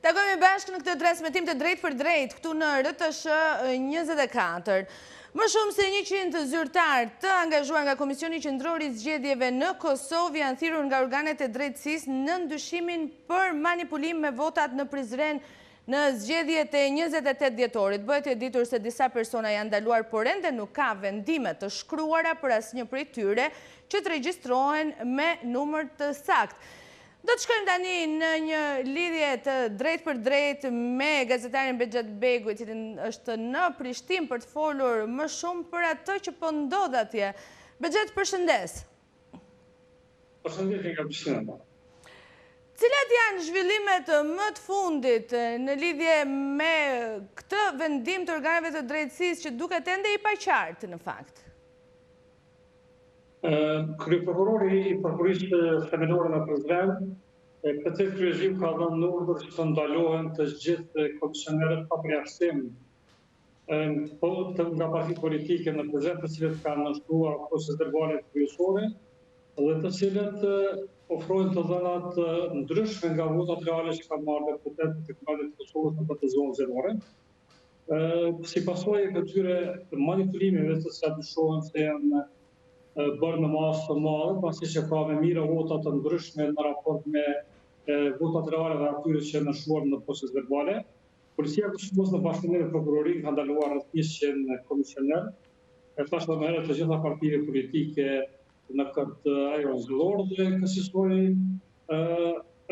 Takojmë bashkë në këtë transmetim të drejt për drejt, këtu në RTS 24. Më shumë se 100 zyrtar të angazhuar nga Komisioni Qendror i Zgjedhjeve në Kosovë janë thirrur nga organet e drejtësisë në ndyshimin për manipulim me votat në Prizren në zgjedhjet e 28 dhjetorit. Bëhet e ditur se disa persona janë ndaluar, por ende nuk ka vendime të shkruara për asnjë prej tyre që të regjistrohen me numër të saktë. Do të shkojmë tani në një lidhje të drejt për drejt me gazetarin Bexhat Begu, i cili është në Prishtinë për të folur më shumë për atë që po ndodh atje. Bexhat, përshëndes. Përshëndetje nga Prishtina. Cilat janë zhvillimet më të fundit në lidhje me këtë vendim të organeve të drejtësisë që duket ende i paqartë në fakt? Kryeprokurori i prokurisë themelore në Prizren, këtë kryezim ka dhënë urdhër që të ndalohen të gjithë komisionerët pa përjashtim nga partitë politike në Prizren, të cilët kanë nënshtruar procedurë verbale kryesore dhe të cilët ofrojnë të dhënat ndryshme nga votat reale që kanë marrë deputetët e Kombëtarit të Kosovës në këtë zonë zgjedhore. Si pasojë e këtyre manipulimeve të cilat dyshohen se janë bërë në masë të madhe, pasi që ka me mira votat të ndryshme në raport me votat reale dhe atyre që janë nënshtruar në procedurë verbale. Policia e Kosovës në bashkëpunim me prokurorin ka ndaluar rreth 100 komisioner. Tash më herët të gjitha partitë politike në këtë ajo zgjedhor dhe kësaj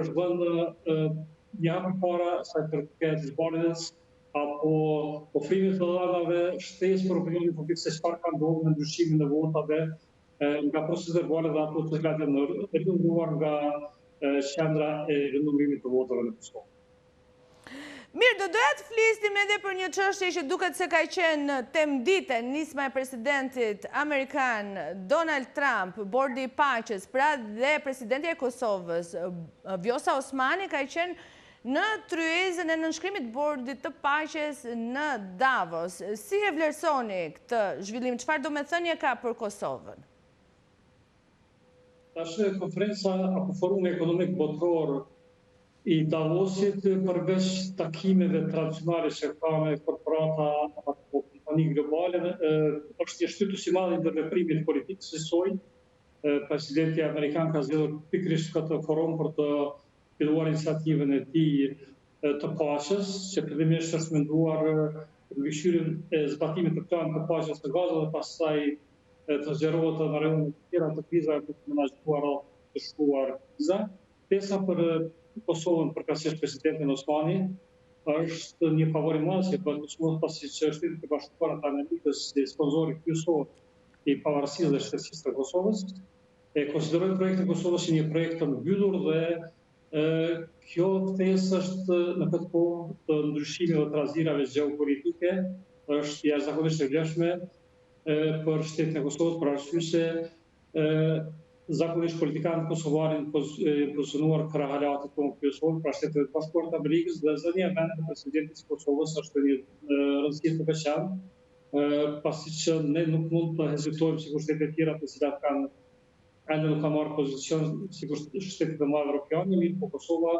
është vënë një hap para sa i përket zbardhjes apo ofrimit të dhënave shtesë për opinionin publik se çfarë ka ndodhur në ndryshimin e votave nga procedurë verbale dhe ato të cilat janë rënduar nga qendra e rëndumrimit të votave në Kosovë. Mirë, do doja të flisnim edhe për një çështje që duket se ka qenë temë dite, nisma e presidentit amerikan Donald Trump, bordi i paqes, pra dhe presidenti e Kosovës, Vjosa Osmani, ka qenë në tryezën e nënshkrimit bordit të paqes në Davos. Si e vlerësoni këtë zhvillim? Çfarë domethënie ka për Kosovën? Tash konferenca apo forumi ekonomik botror i Davosit, përveç takimeve tradicionale që ka me korporata apo kompani globale, është një shtytës i madh i ndërveprimit politik, sësoj presidenti amerikan ka zgjedhur pikërisht këtë forum për të filluar iniciativën e tij të paqes, që fillimisht është menduar mbikëqyrjen e zbatimit të planit të paqes të Gazës dhe pastaj të zgjerohet në rajonet të tjera të krizave për të menaxhuar të shkuar kriza. Pesa për Kosovën përkatësisht presidentin Osmani është një favor i madh që bëhet Kosovës, pasi që Shtetet e Bashkuara të Amerikës si sponsori kryesor i pavarësisë dhe shtetsisë të Kosovës e konsiderojnë projektin e Kosovës si një projekt të mbyllur dhe kjo ftesë është në këtë kohë të ndryshimeve dhe trazirave gjeopolitike është jashtëzakonisht e vlefshme për shtetin e Kosovës, për arsye se zakonisht politikanët kosovarë janë pozicionuar krahalatit tonë kryesor pra Shtetet e Bashkuara të Amerikës dhe zënia e vendit të presidentit të Kosovës është një rëndësi të veçantë, pasi që ne nuk mund të hezitojmë sikur shtetet e tjera të cilat kanë ende nuk kanë marrë pozicion sikur shtetet e mëdha evropiane, mirë po Kosova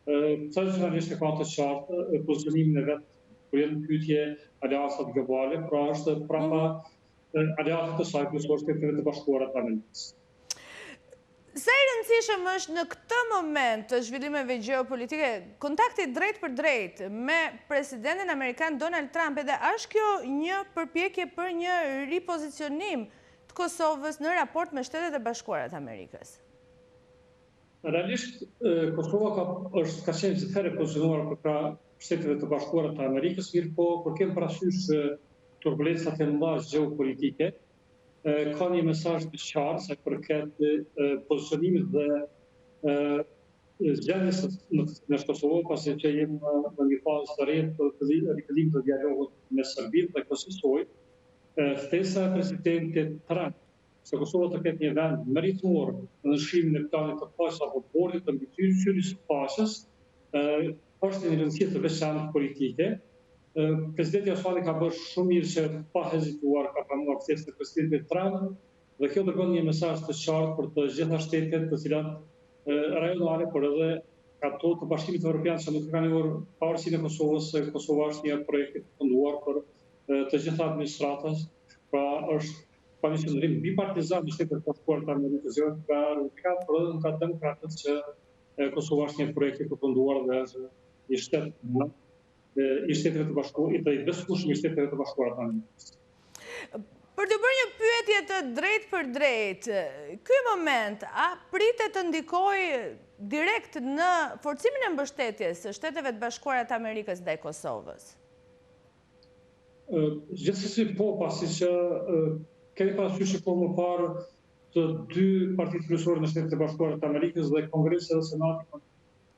tradicionalisht ka të qartë pozicionimin e vet kur janë në pyetje aleancat globale, pra është prapa aleancët të saj kryesore Shtetet e Bashkuara të Amerikës. Sa i rëndësishëm është në këtë moment të zhvillimeve gjeopolitike kontakti drejt për drejt me presidentin amerikan Donald Trump, edhe është kjo një përpjekje për një ripozicionim të Kosovës në raport me Shtetet e Bashkuara të Amerikës? Realisht, Kosova ka qenë gjithherë pozicionuar për Shtetet e Bashkuara të Amerikës, mirë po kur kem parasysh turbulencat e mëdha gjeopolitike, ka një mesazh të qartë sa i përket pozicionimit dhe zgjedhjes në Kosovë, pasi që jemi në një fazë të re të rikthimit të dialogut me Serbinë dhe kësaj ftesa e presidentit Trump se Kosova të ketë një vend meritor në nënshkrimin e planit të paqes apo bordit të mbikëqyrjes së paqes është një rëndësi të veçantë politike. Presidenti Osmani ka bërë shumë mirë që pa hezituar ka pranuar ftesën e presidentit Trump dhe kjo dërgon një mesazh të qartë për të gjitha shtetet të cilat rajonale, por edhe ato të Bashkimit Evropian që nuk kanë njohur pavarësinë e Kosovës, se Kosova është një projekt i funduar për të gjitha administratat, pra është pa një qëndrim bipartizan në Shtetet e Bashkuara të Amerikës, nga republikanët, por edhe nga demokratët që Kosova është një projekt i përfunduar dhe është një shtet i Shteteve të Bashkuara, i besueshëm i Shteteve të Bashkuara të Amerikës. Për të bërë një pyetje të drejtë për drejtë, ky moment a pritet të ndikojë direkt në forcimin e mbështetjes së Shteteve të Bashkuara të Amerikës ndaj Kosovës? Gjithsesi po, pasi që keni parasysh që më parë të dy partitë kryesore në Shtetet e Bashkuara të Amerikës dhe Kongresi dhe Senati kanë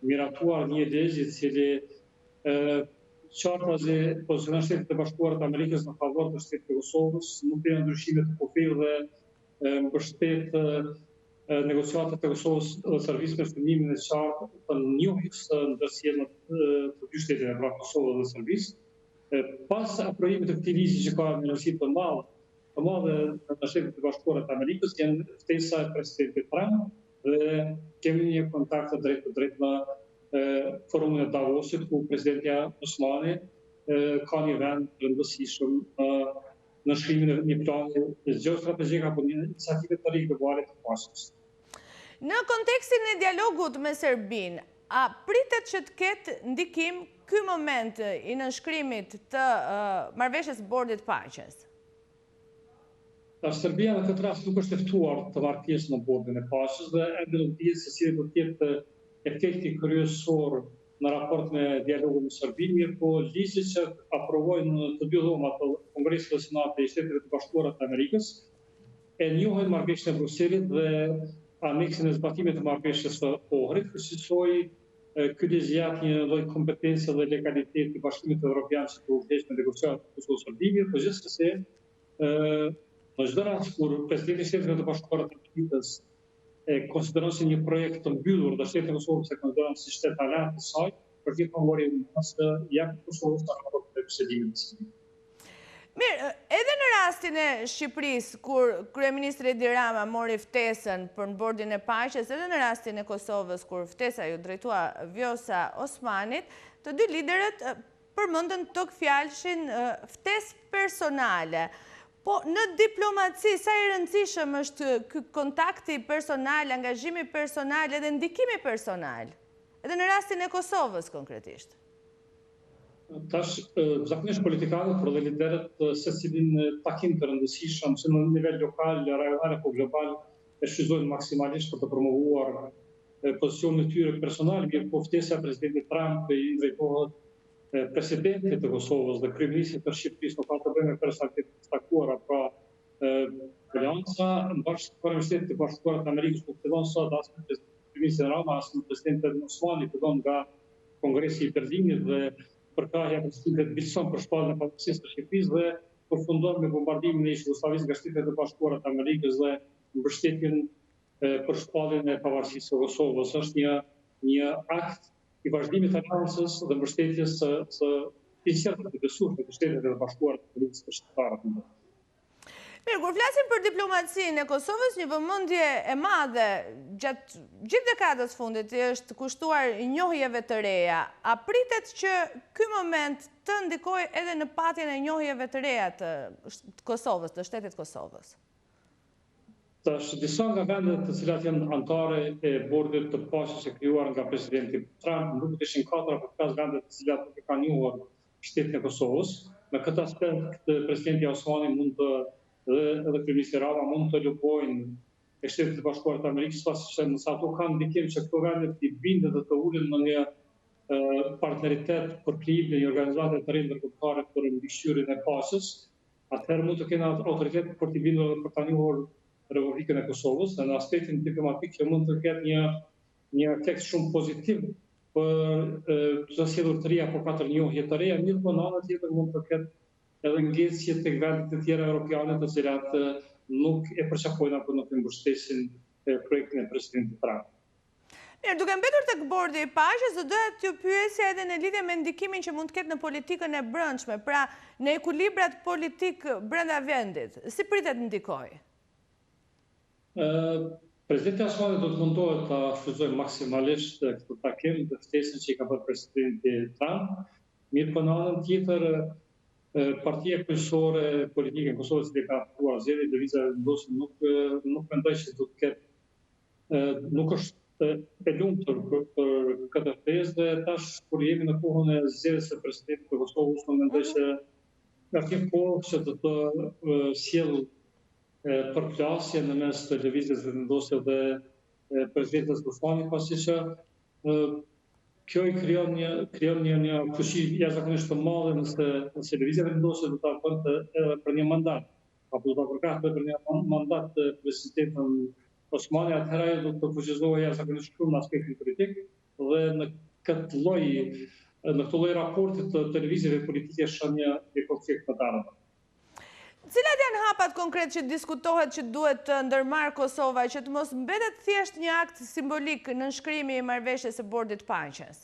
miratuar një ligj i cili qartazi pozicionon Shtetet e Bashkuara të Amerikës në favor të Shtetit të Kosovës, nuk ka ndryshime të kufijë dhe mbështet negociatat e Kosovës dhe servisë me shënimin e qartë të njohjes së ndërsjelljes të dy shteteve, pra Kosovë dhe servisë. Pas aprovimit të këtij ligji që ka një rëndësi të madhe në Shtetet e Bashkuara të Amerikës, janë ftesa e presidentit Trump dhe kemi një kontakt të drejtë për drejtë në forumin e Davosit, ku presidentja Osmani ka një vend të rëndësishëm në shkrimin e një plani gjeostrategjik apo një iniciative të ri globale të paqes. Në kontekstin e dialogut me Serbinë, a pritet që të ketë ndikim ky moment i nënshkrimit të marrëveshjes bordit paqes? Serbia në këtë rast nuk është e ftuar të marrë pjesë në bordin e paqes dhe ende nuk dihet se si do të jetë efekti kryesor në raport me dialogun me Serbinë, mirë po ligji që aprovojnë të dy dhomat të Kongresit dhe Senatit të Shtetit të Bashkuara të Amerikës e njohin marrëveshjen e Bruxellit dhe aneksin e zbatimit të marrëveshjes së Ohrit, kësaj ky ligj jap një lloj kompetencë dhe legaliteti të Bashkimit Evropian që të udhëheqë në negociatat me Kosovë-Serbinë, por gjithsesi në çdo rast kur presidenti i Shtetit të Bashkuara të Amerikës konsideron si një projekt të mbyllur dhe Shteti i Kosovës e konsideron si shtet alat të saj, për këtë konvojë mos jap Kosovës të raport të Prishtinës. Mirë, edhe në rastin e Shqipërisë, kur kryeministri Edi Rama mori ftesën për në bordin e paqes, edhe në rastin e Kosovës, kur ftesa ju drejtua Vjosa Osmanit, të dy liderët përmendën tok fjalshin ftesë personale. Po në diplomaci, sa i rëndësishëm është ky kontakti personal, angazhimi personal edhe ndikimi personal, edhe në rastin e Kosovës konkretisht? Tash, zakonisht politikanët, por dhe liderët secilin takim të rëndësishëm që në nivel lokal, rajonal apo global e shfrytëzojnë maksimalisht për të promovuar pozicionin e tyre personal, mirë po ftesa e presidentit Trump i drejtohet presidentit të Kosovës dhe kryeministrit të Shqipërisë nuk ka të bëjë me personalitet të caktuara, pra alianca në bashkëpunim me Shtetet e Bashkuara të Amerikës nuk fillon sot as me kryeministrin Rama, as me presidentin Osmani, fillon nga Kongresi i Berlinit dhe përkahja e presidentit Bilson për shpalljen e pavarësisë të Shqipërisë dhe përfundon me bombardimin e Jugosllavisë nga Shtetet e Bashkuara të Amerikës dhe mbështetjen për shpalljen e pavarësisë së Kosovës. Është një akt i vazhdimit të aleancës dhe mbështetjes së sinqertë të besueshme të Shtetit e Bashkuara të Amerikës për shqiptarët. Mirë, kur flasim për diplomacinë e Kosovës, një vëmendje e madhe gjatë gjithë dekadës fundit është kushtuar njohjeve të reja. A pritet që ky moment të ndikojë edhe në patjen e njohjeve të reja të Kosovës, të shtetit Kosovës? Tash, disa nga vendet të cilat janë anëtare e bordit të paqes e krijuar nga presidenti Trump, nuk ishin 4 apo 5 vende të cilat nuk e kanë njohur shtetin e Kosovës. Në këtë aspekt, presidenti Osmani mund të dhe kryeministri Rama mund të lupojnë e Shtetit të Bashkuara të Amerikës, pasi që nëse ato kanë ndikim që këto vende të bindet dhe të ulen në një partneritet për krijimin e një organizate të re ndërkombëtare për mbikëqyrjen e paqes, atëherë mund të kenë autoritet për të bindur dhe për të njohur Republikën e Kosovës, dhe në aspektin diplomatik që mund të ketë një efekt shumë pozitiv për të sjellur të reja apo 4 njohje të reja, mirë po në anën tjetër mund të ketë edhe ngjeshje tek vendet e tjera europiane të cilat nuk e përqafojnë apo nuk e mbështesin projektin e presidentit Trump. Mirë, duke mbetur tek bordi i paqes, do doja t'ju pyesja edhe në lidhje me ndikimin që mund të ketë në politikën e brendshme, pra në ekuilibrat politik brenda vendit. Si pritet ndikojë? Presidenti Osmani do të mundohet të shfrytëzojë maksimalisht këtë takim dhe ftesën që i ka bërë presidenti Trump. Mirë po në anën tjetër, partia kryesore politike në Kosovë që ka afruar zgjedhjet, Lëvizja e Vendosur nuk mendoj se do të ketë, nuk është e lumtur për këtë ftesë dhe tash kur jemi në kohën e zgjedhjes së presidentit të Kosovës, unë mendoj se ka qenë kohë që të sjellë përplasje në mes të Lëvizjes së Vendosur dhe presidentit Osmani, pasi që kjo i krijon një fuqi jashtëzakonisht të madhe nëse Lëvizja e Vendosur do ta bënte edhe për një mandat, apo do ta përkafte për një mandat të presidentin Osmani, atëherë ajo do të fuqizohej jashtëzakonisht shumë në aspektin politik dhe në këtë lloj raportit të televizjeve politike shon një konflikt më të ardhmen. Cilat janë hapat konkret që diskutohet që duhet të ndërmarrë Kosova që të mos mbetet thjesht një akt simbolik në nënshkrimi i marrëveshjes së Bordit Paqes?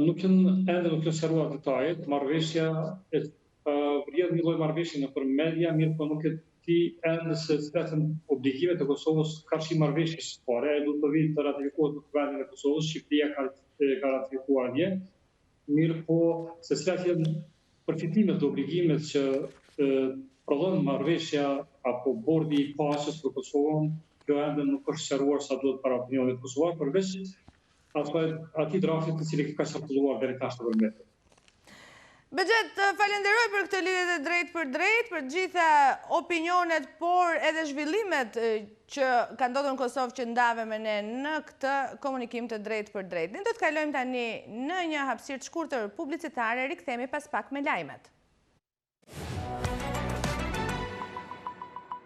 Nuk janë sqaruar detajet. Marrëveshja vjen një lloj marrëveshje nëpër media, mirë po nuk e di ende se cilat janë obligimet e Kosovës karshi marrëveshjes së parë. Ajo do të vijë të ratifikohet në Kuvendin e Kosovës, Shqipëria ka ratifikuar dje. Mirë po se cilat janë përfitimet dhe obligimet që prodhon marrëveshja apo bordi i paqes për Kosovën, kjo ende nuk është sqaruar sa duhet para opinionit kosovar, përveç atij draftit të cili ka qarkulluar deri tash në përmet. Bexhet, falenderoj për këtë lidhje drejt për drejt, për gjitha opinionet, por edhe zhvillimet që ka ndodhur në Kosovë që ndave me ne në këtë komunikim të drejt për drejt. Ne do të kalojmë tani në një hapësirë të shkurtër publicitare, rikthehemi pas pak me lajmet.